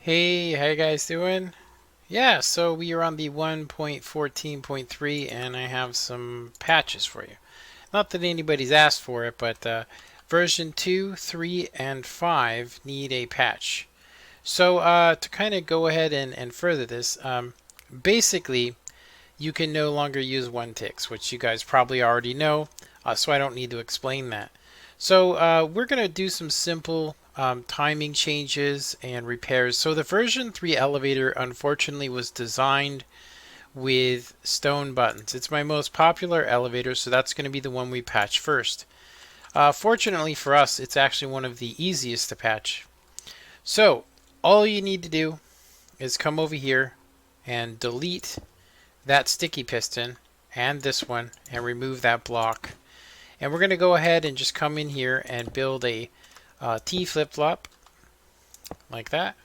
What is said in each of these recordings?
Hey, how you guys doing? Yeah, so we are on the 1.14.3 and I have some patches for you. Not that anybody's asked for it, but version 2, 3, and 5 need a patch. So to kind of go ahead and further this, basically you can no longer use one ticks, which you guys probably already know, so I don't need to explain that. So we're going to do some simple timing changes and repairs. So the version 3 elevator unfortunately was designed with stone buttons. It's my most popular elevator, so that's going to be the one we patch first. Fortunately for us, it's actually one of the easiest to patch. So all you need to do is come over here and delete that sticky piston and this one and remove that block. And we're going to go ahead and just come in here and build a T flip-flop like that.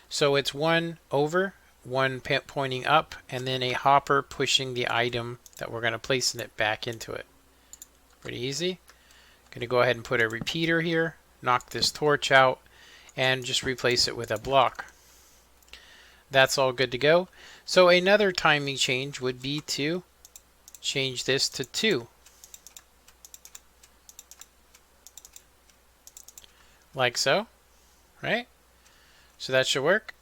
So it's one over, one pointing up, and then a hopper pushing the item that we're going to place in it back into it. Pretty easy. Going to go ahead and put a repeater here, knock this torch out, and just replace it with a block. That's all good to go. So another timing change would be to change this to 2. Like so, right? So that should work.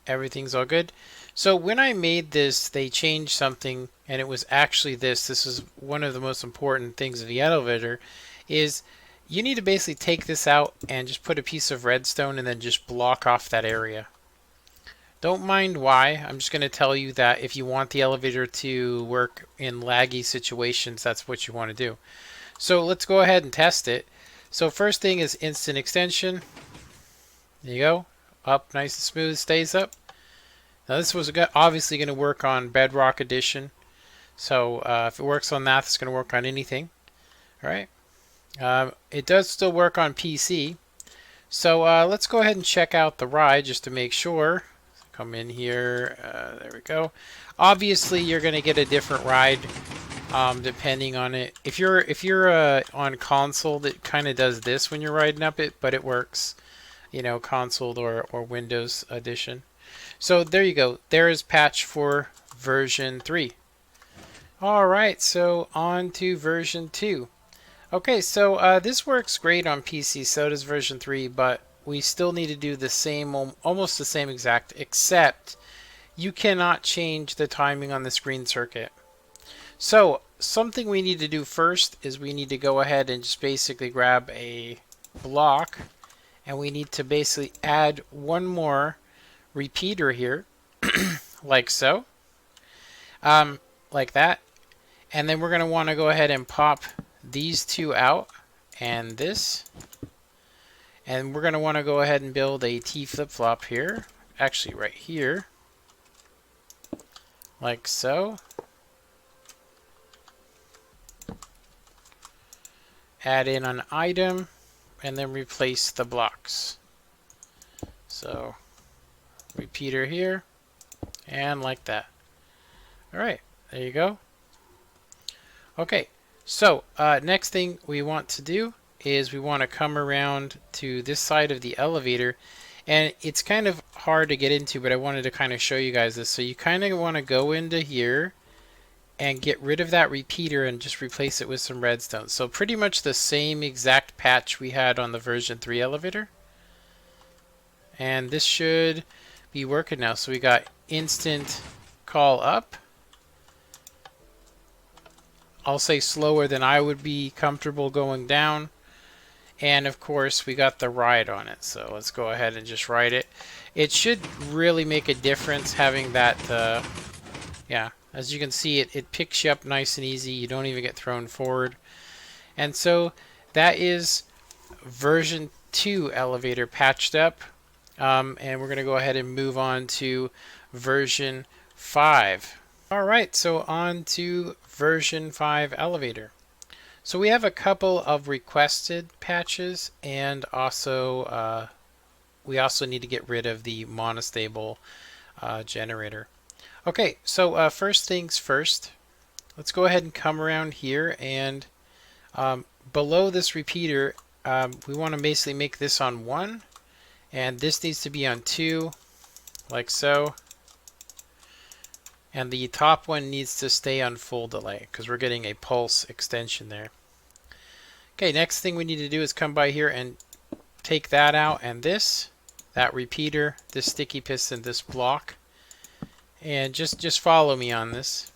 Everything's all good. So when I made this, they changed something, and it was actually this. This is one of the most important things of the elevator, is you need to basically take this out and just put a piece of redstone and then just block off that area. Don't mind why. I'm just going to tell you that if you want the elevator to work in laggy situations, that's what you want to do. So let's go ahead and test it. So first thing is instant extension. There you go. Up nice and smooth, stays up. Now this was obviously going to work on Bedrock Edition. So if it works on that, it's going to work on anything. Alright. It does still work on PC. So let's go ahead and check out the ride just to make sure. Come in here. There we go. Obviously you're going to get a different ride depending on it. If you're on console, that kind of does this when you're riding up it, but it works, you know, console or Windows edition. So there you go. There is patch for version 3. All right, so on to version 2. Okay, so this works great on PC. So does version 3, but we still need to do the same, almost the same exact, except you cannot change the timing on the screen circuit. So something we need to do first is we need to go ahead and just basically grab a block, and we need to basically add one more repeater here, like so, like that. And then we're going to want to go ahead and pop these two out and this. And we're going to want to go ahead and build a T flip-flop here, actually right here, like so. Add in an item, and then replace the blocks. So, repeater here, and like that. Alright, there you go. Okay, so next thing we want to do is we want to come around to this side of the elevator, and it's kind of hard to get into, but I wanted to kind of show you guys this. So you kind of want to go into here and get rid of that repeater and just replace it with some redstone. So pretty much the same exact patch we had on the version 3 elevator. And this should be working now. So we got instant call up. I'll say slower than I would be comfortable going down. And of course we got the ride on it. So let's go ahead and just ride it. It should really make a difference having that, yeah. As you can see, it picks you up nice and easy. You don't even get thrown forward. And so that is version 2 elevator patched up. And we're going to go ahead and move on to version 5. Alright, so on to version 5 elevator. So we have a couple of requested patches, and also we also need to get rid of the monostable generator. Okay, so first things first, let's go ahead and come around here, and below this repeater, we want to basically make this on 1, And this needs to be on 2, like so. And the top one needs to stay on full delay because we're getting a pulse extension there. Okay, next thing we need to do is come by here and take that out and this, that repeater, this sticky piston, this block. And just follow me on this.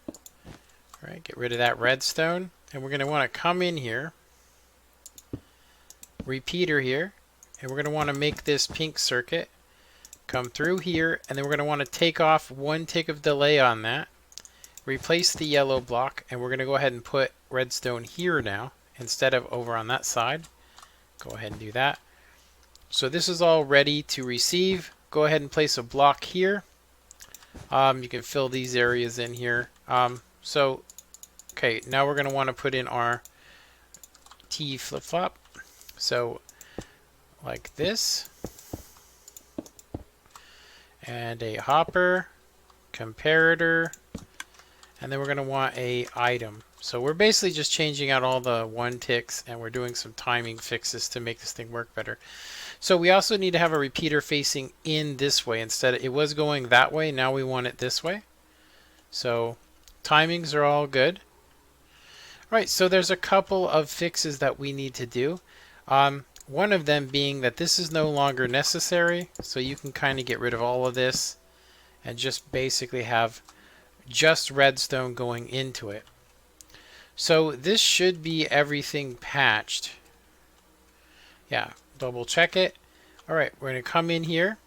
All right, get rid of that redstone. And we're going to want to come in here, repeater here, and we're going to want to make this pink circuit. Come through here, and then we're going to want to take off 1 tick of delay on that. Replace the yellow block, and we're going to go ahead and put redstone here now instead of over on that side. Go ahead and do that. So this is all ready to receive. Go ahead and place a block here. You can fill these areas in here. Okay, now we're going to want to put in our T flip-flop. So like this. And a hopper, comparator, and then we're going to want a item. So we're basically just changing out all the 1 ticks, and we're doing some timing fixes to make this thing work better. So we also need to have a repeater facing in this way. Instead, it was going that way. Now we want it this way. So timings are all good. All right, so there's a couple of fixes that we need to do. One of them being that this is no longer necessary, so you can kind of get rid of all of this and just basically have just redstone going into it. So this should be everything patched. Yeah, double check it. All right, we're going to come in here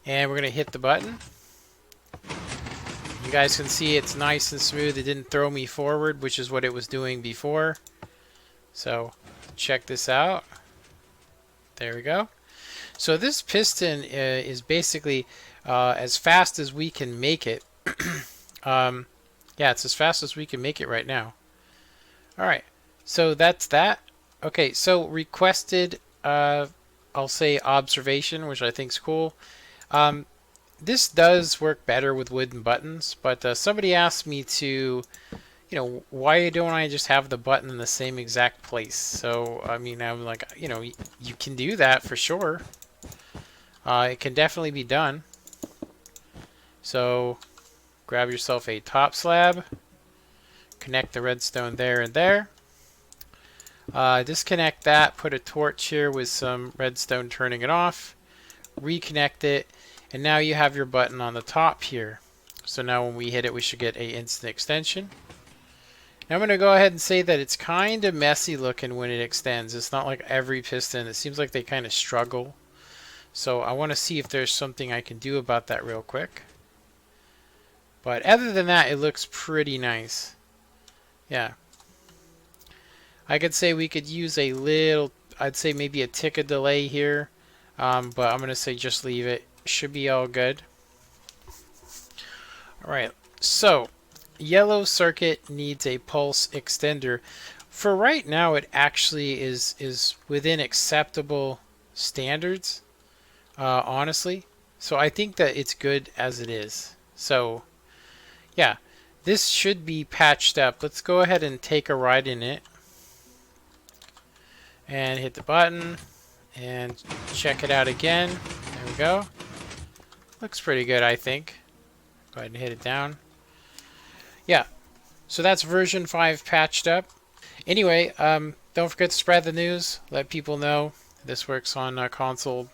and we're going to hit the button. You guys can see it's nice and smooth. It didn't throw me forward, which is what it was doing before. So check this out. There we go. So this piston is basically as fast as we can make it. Yeah, it's as fast as we can make it right now. All right, so that's that. Okay, so requested, I'll say observation, which I think is cool. This does work better with wooden buttons, but somebody asked me to, why don't I just have the button in the same exact place? So, I mean, I'm like, you can do that for sure. It can definitely be done. So, grab yourself a top slab, connect the redstone there and there. Disconnect that, put a torch here with some redstone turning it off, reconnect it, and now you have your button on the top here. So now when we hit it, we should get an instant extension. Now I'm going to go ahead and say that it's kind of messy looking when it extends. It's not like every piston. It seems like they kind of struggle. So I want to see if there's something I can do about that real quick. But other than that, it looks pretty nice. Yeah. I could say we could use a little, I'd say maybe a tick of delay here. But I'm going to say just leave it. Should be all good. Alright, so yellow circuit needs a pulse extender. For right now, it actually is within acceptable standards, honestly. So I think that it's good as it is. So yeah, this should be patched up. Let's go ahead and take a ride in it. And hit the button and check it out again. There we go. Looks pretty good, I think. Go ahead and hit it down. Yeah, so that's version 5 patched up. Anyway, don't forget to spread the news. Let people know this works on console.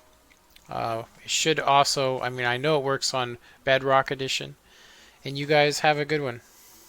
It should also, I mean, I know it works on Bedrock Edition. And you guys have a good one.